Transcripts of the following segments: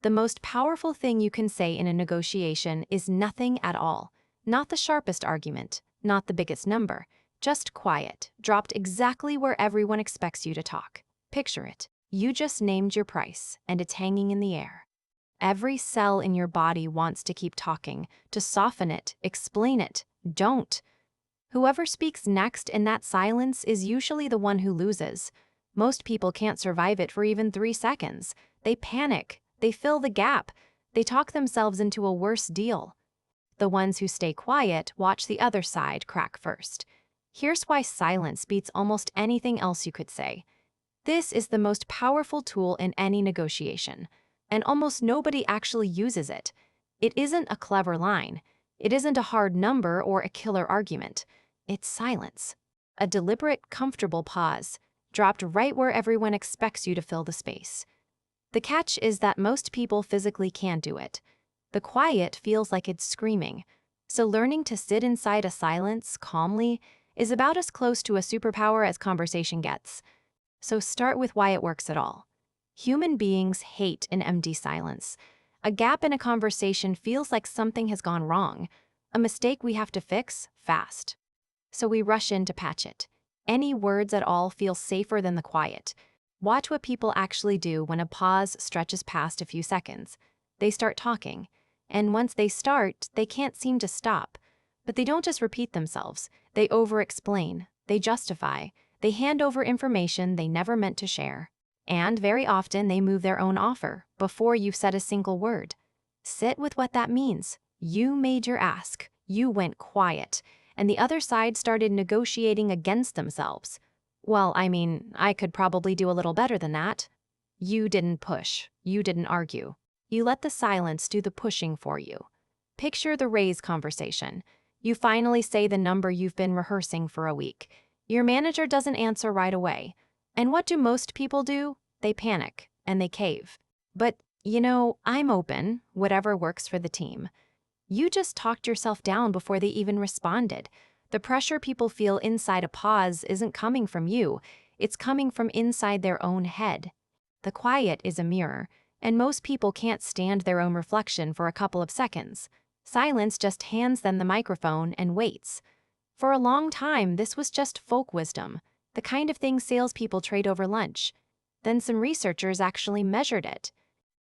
The most powerful thing you can say in a negotiation is nothing at all. Not the sharpest argument, not the biggest number, just quiet, dropped exactly where everyone expects you to talk. Picture it. You just named your price, and it's hanging in the air. Every cell in your body wants to keep talking, to soften it, explain it. Don't. Whoever speaks next in that silence is usually the one who loses. Most people can't survive it for even 3 seconds. They panic. They fill the gap. They talk themselves into a worse deal. The ones who stay quiet watch the other side crack first. Here's why silence beats almost anything else you could say. This is the most powerful tool in any negotiation, and almost nobody actually uses it. It isn't a clever line. It isn't a hard number or a killer argument. It's silence. A deliberate, comfortable pause, dropped right where everyone expects you to fill the space. The catch is that most people physically can't do it. The quiet feels like it's screaming. So learning to sit inside a silence calmly is about as close to a superpower as conversation gets. So start with why it works at all. Human beings hate an empty silence. A gap in a conversation feels like something has gone wrong, a mistake we have to fix fast. So we rush in to patch it. Any words at all feel safer than the quiet. Watch what people actually do when a pause stretches past a few seconds. They start talking, and once they start, they can't seem to stop. But they don't just repeat themselves. They over-explain, they justify, they hand over information they never meant to share. And very often they move their own offer before you've said a single word. Sit with what that means. You made your ask, you went quiet, and the other side started negotiating against themselves. Well, I could probably do a little better than that. You didn't push, you didn't argue. You let the silence do the pushing for you. Picture the raise conversation. You finally say the number you've been rehearsing for a week. Your manager doesn't answer right away. And what do most people do? They panic, and they cave. But, I'm open, whatever works for the team. You just talked yourself down before they even responded. The pressure people feel inside a pause isn't coming from you, it's coming from inside their own head. The quiet is a mirror, and most people can't stand their own reflection for a couple of seconds. Silence just hands them the microphone and waits. For a long time, this was just folk wisdom, the kind of thing salespeople trade over lunch. Then some researchers actually measured it.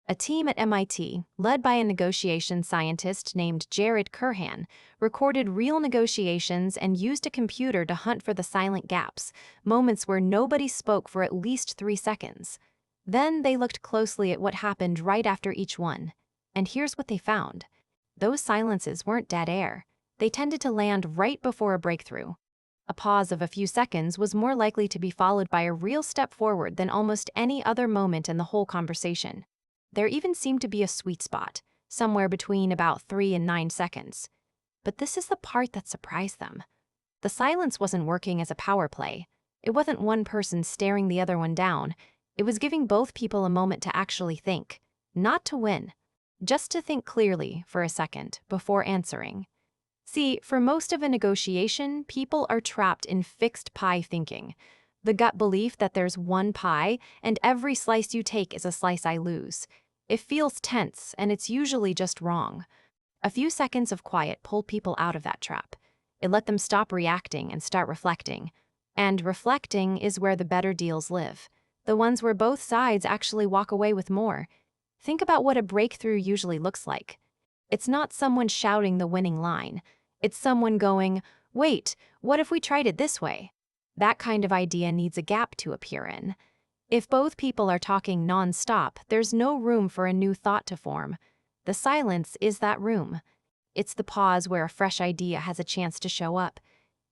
A team at MIT, led by a negotiation scientist named Curhan, recorded real negotiations and used a computer to hunt for the silent gaps, moments where nobody spoke for at least 3 seconds. Then they looked closely at what happened right after each one. And here's what they found. Those silences weren't dead air. They tended to land right before a breakthrough. A pause of a few seconds was more likely to be followed by a real step forward than almost any other moment in the whole conversation. There even seemed to be a sweet spot, somewhere between about 3 and 9 seconds. But this is the part that surprised them. The silence wasn't working as a power play. It wasn't one person staring the other one down. It was giving both people a moment to actually think, not to win, just to think clearly for a second before answering. See, for most of a negotiation, people are trapped in fixed pie thinking. The gut belief that there's one pie and every slice you take is a slice I lose. It feels tense, and it's usually just wrong. A few seconds of quiet pulled people out of that trap. It let them stop reacting and start reflecting. And reflecting is where the better deals live. The ones where both sides actually walk away with more. Think about what a breakthrough usually looks like. It's not someone shouting the winning line. It's someone going, "Wait, what if we tried it this way?" That kind of idea needs a gap to appear in. If both people are talking non-stop, there's no room for a new thought to form. The silence is that room. It's the pause where a fresh idea has a chance to show up,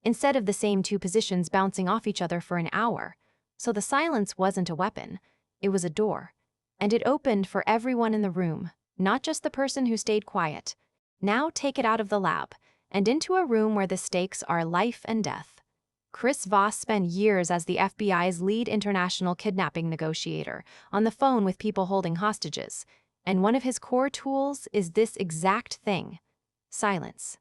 instead of the same 2 positions bouncing off each other for an hour. So the silence wasn't a weapon, it was a door. And it opened for everyone in the room, not just the person who stayed quiet. Now take it out of the lab, and into a room where the stakes are life and death. Chris Voss spent years as the FBI's lead international kidnapping negotiator, on the phone with people holding hostages, and one of his core tools is this exact thing: silence.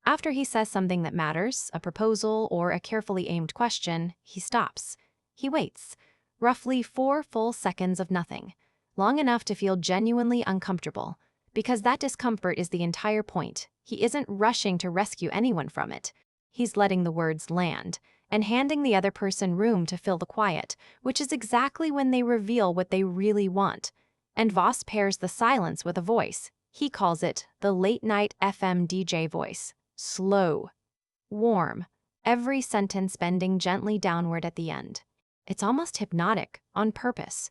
After he says something that matters, a proposal or a carefully aimed question, he stops. He waits. Roughly 4 full seconds of nothing. long enough to feel genuinely uncomfortable, because that discomfort is the entire point. He isn't rushing to rescue anyone from it. He's letting the words land and handing the other person room to fill the quiet, which is exactly when they reveal what they really want. And Voss pairs the silence with a voice. He calls it the late-night FM DJ voice. Slow, warm, every sentence bending gently downward at the end. It's almost hypnotic, on purpose.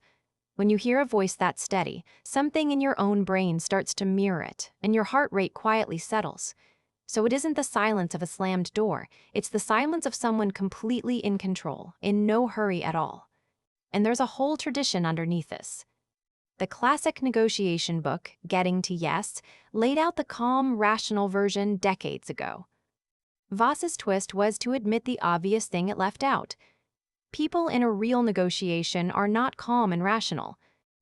When you hear a voice that steady, something in your own brain starts to mirror it, and your heart rate quietly settles. So it isn't the silence of a slammed door, it's the silence of someone completely in control, in no hurry at all. And there's a whole tradition underneath this. The classic negotiation book, Getting to Yes, laid out the calm, rational version decades ago. Voss's twist was to admit the obvious thing it left out. People in a real negotiation are not calm and rational.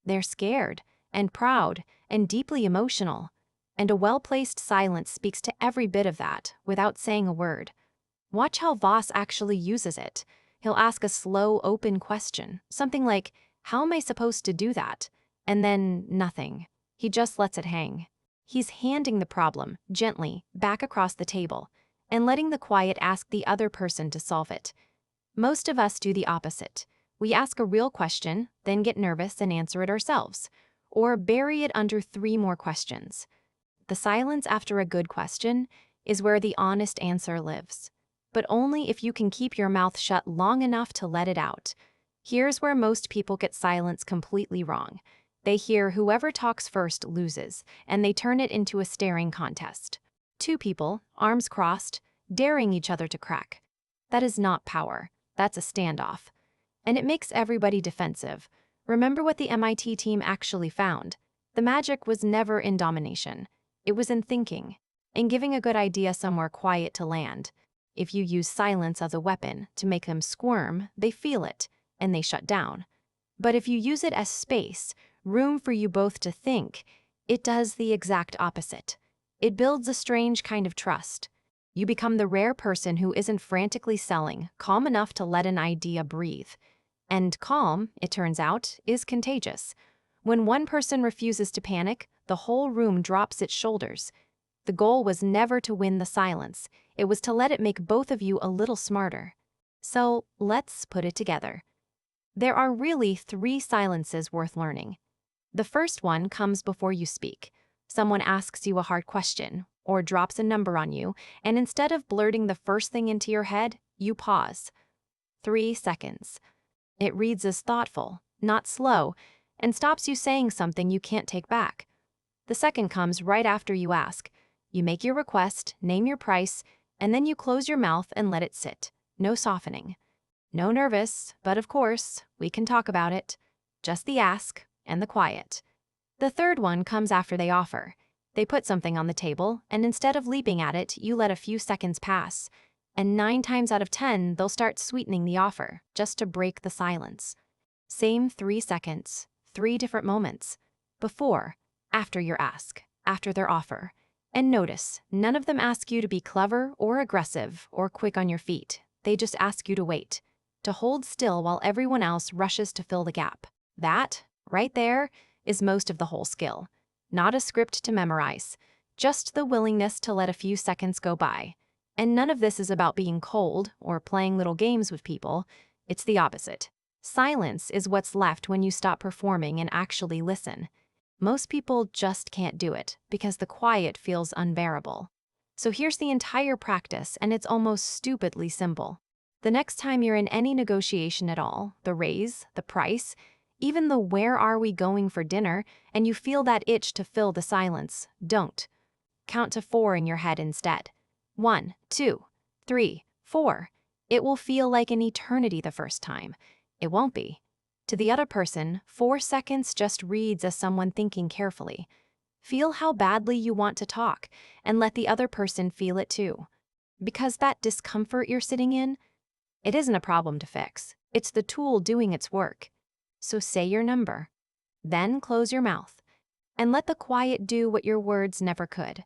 They're scared, and proud, and deeply emotional. And a well-placed silence speaks to every bit of that, without saying a word. Watch how Voss actually uses it. He'll ask a slow, open question, something like, "How am I supposed to do that?" And then nothing. He just lets it hang. He's handing the problem, gently, back across the table, and letting the quiet ask the other person to solve it. Most of us do the opposite. We ask a real question, then get nervous and answer it ourselves, or bury it under 3 more questions. The silence after a good question is where the honest answer lives, but only if you can keep your mouth shut long enough to let it out. Here's where most people get silence completely wrong. They hear whoever talks first loses, and they turn it into a staring contest. 2 people, arms crossed, daring each other to crack. That is not power. That's a standoff. And it makes everybody defensive. Remember what the MIT team actually found. The magic was never in domination. It was in thinking, in giving a good idea somewhere quiet to land. If you use silence as a weapon to make them squirm, they feel it, and they shut down. But if you use it as space, room for you both to think, it does the exact opposite. It builds a strange kind of trust. You become the rare person who isn't frantically selling, calm enough to let an idea breathe. And calm, it turns out, is contagious. When one person refuses to panic, the whole room drops its shoulders. The goal was never to win the silence. It was to let it make both of you a little smarter. So let's put it together. There are really 3 silences worth learning. The first one comes before you speak. Someone asks you a hard question, or drops a number on you, and instead of blurting the first thing into your head, you pause. 3 seconds. It reads as thoughtful, not slow, and stops you saying something you can't take back. The second comes right after you ask. You make your request, name your price, and then you close your mouth and let it sit. No softening. No nervous, but of course, we can talk about it. Just the ask and the quiet. The third one comes after they offer. They put something on the table, and instead of leaping at it, you let a few seconds pass. And 9 times out of 10, they'll start sweetening the offer, just to break the silence. Same 3 seconds, 3 different moments. Before, after your ask, after their offer. And notice, none of them ask you to be clever or aggressive or quick on your feet. They just ask you to wait, to hold still while everyone else rushes to fill the gap. That, right there, is most of the whole skill. Not a script to memorize, just the willingness to let a few seconds go by. And none of this is about being cold or playing little games with people. It's the opposite. Silence is what's left when you stop performing and actually listen. Most people just can't do it because the quiet feels unbearable. So here's the entire practice, and it's almost stupidly simple. The next time you're in any negotiation at all, the raise, the price, even the where are we going for dinner, and you feel that itch to fill the silence, don't. Count to 4 in your head instead. 1, 2, 3, 4. It will feel like an eternity the first time. It won't be. To the other person, 4 seconds just reads as someone thinking carefully. Feel how badly you want to talk, and let the other person feel it too. Because that discomfort you're sitting in, it isn't a problem to fix. It's the tool doing its work. So say your number. Then close your mouth. And let the quiet do what your words never could.